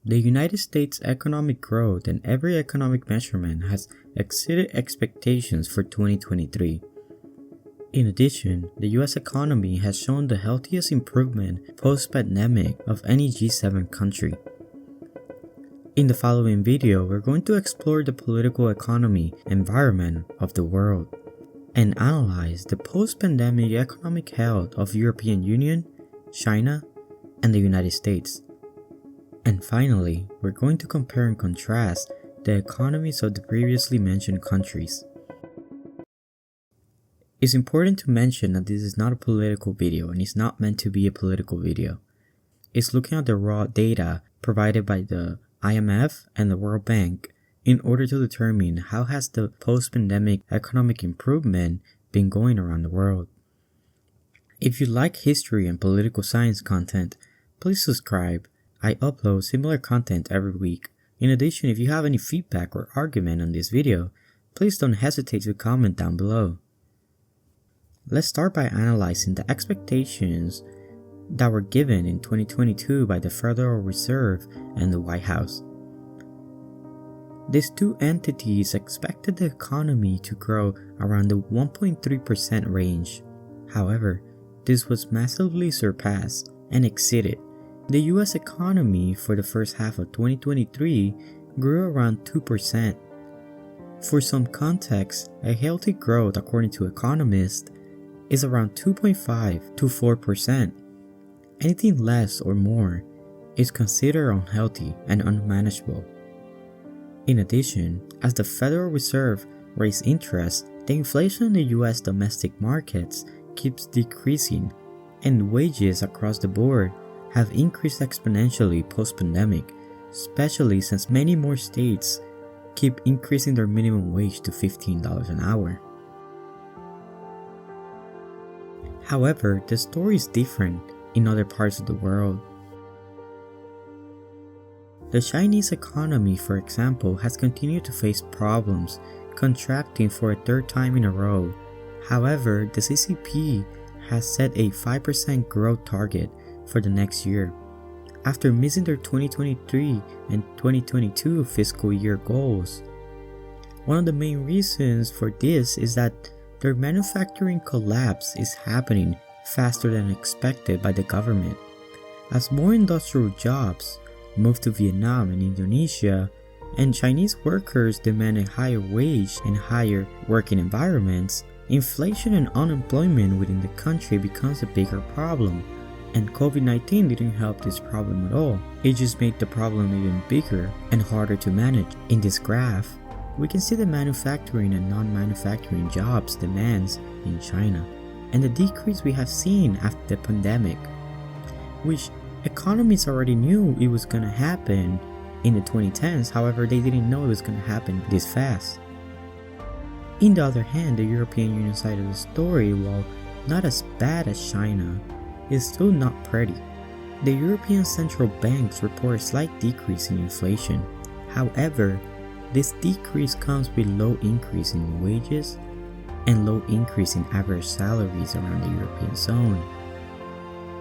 The United States economic growth and every economic measurement has exceeded expectations for 2023. In addition, the US economy has shown the healthiest improvement post-pandemic of any G7 country. In the following video, we're going to explore the political economy environment of the world and analyze the post-pandemic economic health of European Union, China, and the United States. And finally, we're going to compare and contrast the economies of the previously mentioned countries. It's important to mention that this is not a political video and it's not meant to be a political video. It's looking at the raw data provided by the IMF and the World Bank in order to determine how has the post-pandemic economic improvement been going around the world. If you like history and political science content, please subscribe. I upload similar content every week. In addition, if you have any feedback or argument on this video, please don't hesitate to comment down below. Let's start by analyzing the expectations that were given in 2022 by the Federal Reserve and the White House. These two entities expected the economy to grow around the 1.3% range. However, this was massively surpassed and exceeded. The US economy for the first half of 2023 grew around 2%. For some context, a healthy growth according to economists is around 2.5 to 4%. Anything less or more is considered unhealthy and unmanageable. In addition, as the Federal Reserve raised interest, the inflation in the US domestic markets keeps decreasing, and wages across the board have increased exponentially post-pandemic, especially since many more states keep increasing their minimum wage to $15 an hour. However, the story is different in other parts of the world. The Chinese economy, for example, has continued to face problems, contracting for a third time in a row. However, the CCP has set a 5% growth target for the next year, after missing their 2023 and 2022 fiscal year goals. One of the main reasons for this is that their manufacturing collapse is happening faster than expected by the government. As more industrial jobs move to Vietnam and Indonesia, and Chinese workers demand a higher wage and higher working environments, inflation and unemployment within the country becomes a bigger problem. And COVID-19 didn't help this problem at all. It just made the problem even bigger and harder to manage. In this graph, we can see the manufacturing and non-manufacturing jobs demands in China, and the decrease we have seen after the pandemic, which economists already knew it was going to happen in the 2010s, however they didn't know it was going to happen this fast. On the other hand, the European Union side of the story, while not as bad as China, is still not pretty. The European central banks report a slight decrease in inflation. However, this decrease comes with low increase in wages and low increase in average salaries around the European zone.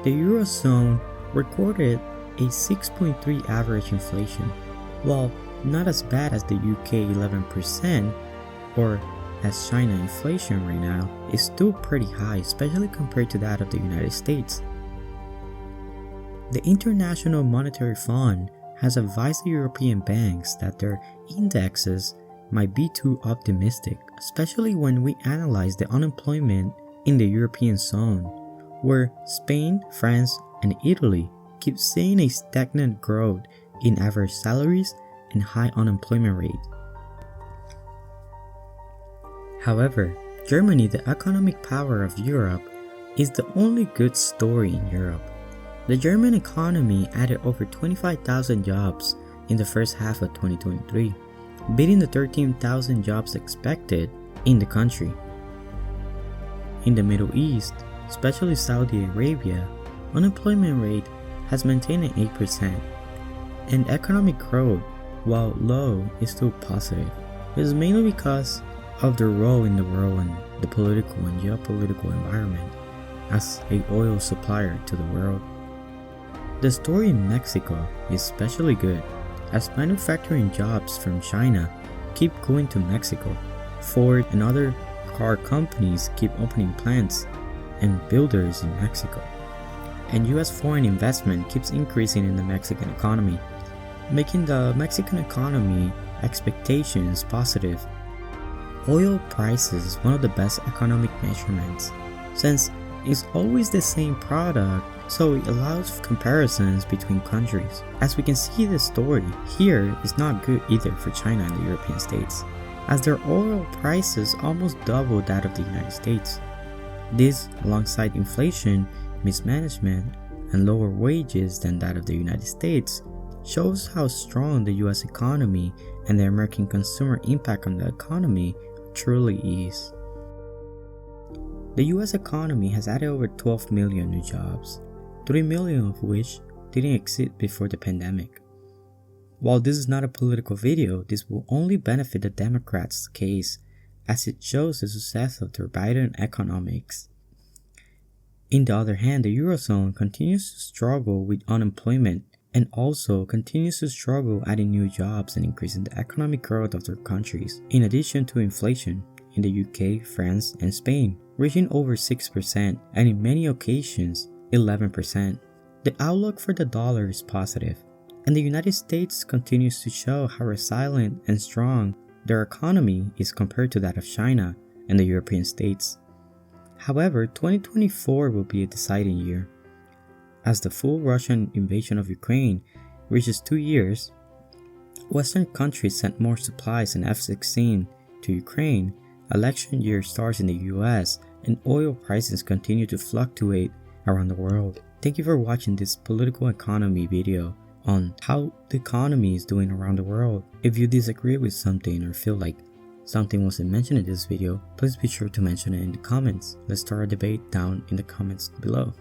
The EuroZone recorded a 6.3 average inflation, while not as bad as the UK 11% or as China inflation right now, is still pretty high, especially compared to that of the United States. The International Monetary Fund has advised the European banks that their indexes might be too optimistic, especially when we analyze the unemployment in the European zone, where Spain, France, and Italy keep seeing a stagnant growth in average salaries and high unemployment rate. However, Germany, the economic power of Europe, is the only good story in Europe. The German economy added over 25,000 jobs in the first half of 2023, beating the 13,000 jobs expected in the country. In the Middle East, especially Saudi Arabia, unemployment rate has maintained at 8%, and economic growth, while low, is still positive. This is mainly because of their role in the world and the political and geopolitical environment as an oil supplier to the world. The story in Mexico is especially good, as manufacturing jobs from China keep going to Mexico. Ford and other car companies keep opening plants and builders in Mexico. And US foreign investment keeps increasing in the Mexican economy, making the Mexican economy expectations positive. Oil prices is one of the best economic measurements, since it's always the same product, so it allows comparisons between countries. As we can see, the story here is not good either for China and the European states, as their oil prices almost double that of the United States. This, alongside inflation, mismanagement, and lower wages than that of the United States, shows how strong the US economy and the American consumer impact on the economy truly is. The US economy has added over 12 million new jobs, 3 million of which didn't exist before the pandemic. While this is not a political video, this will only benefit the Democrats' case, as it shows the success of their Biden economics. On the other hand, the EuroZone continues to struggle with unemployment and also continues to struggle adding new jobs and increasing the economic growth of their countries, in addition to inflation in the UK, France, and Spain, reaching over 6% and in many occasions 11%. The outlook for the dollar is positive, and the United States continues to show how resilient and strong their economy is compared to that of China and the European states. However, 2024 will be a deciding year. As the full Russian invasion of Ukraine reaches 2 years, Western countries sent more supplies and F-16 to Ukraine, election year starts in the US, and oil prices continue to fluctuate around the world. Thank you for watching this political economy video on how the economy is doing around the world. If you disagree with something or feel like something wasn't mentioned in this video, please be sure to mention it in the comments. Let's start a debate down in the comments below.